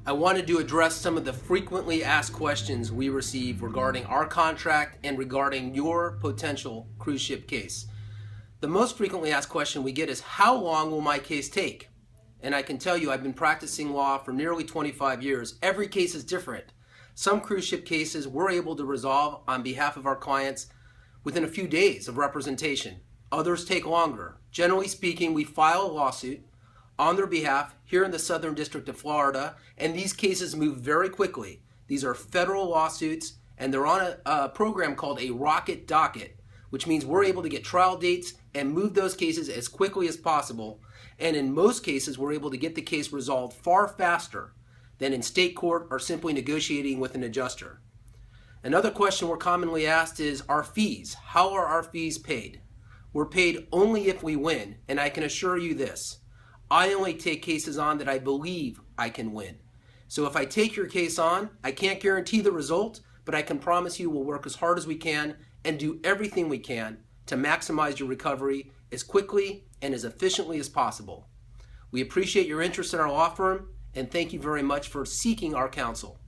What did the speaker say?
I wanted to address some of the frequently asked questions we receive regarding our contract and regarding your potential cruise ship case. The most frequently asked question we get is, how long will my case take? And I can tell you, I've been practicing law for nearly 25 years. Every case is different. Some cruise ship cases we're able to resolve on behalf of our clients within a few days of representation. Others take longer. Generally speaking, we file a lawsuit on their behalf here in the Southern District of Florida, and these cases move very quickly. These are federal lawsuits, and they're on a program called a rocket docket, which means we're able to get trial dates and move those cases as quickly as possible. And in most cases, we're able to get the case resolved far faster than in state court or simply negotiating with an adjuster. Another question we're commonly asked is our fees. How are our fees paid? We're paid only if we win, and I can assure you this. I only take cases on that I believe I can win. So if I take your case on, I can't guarantee the result, but I can promise you we'll work as hard as we can and do everything we can to maximize your recovery as quickly and as efficiently as possible. We appreciate your interest in our law firm, and thank you very much for seeking our counsel.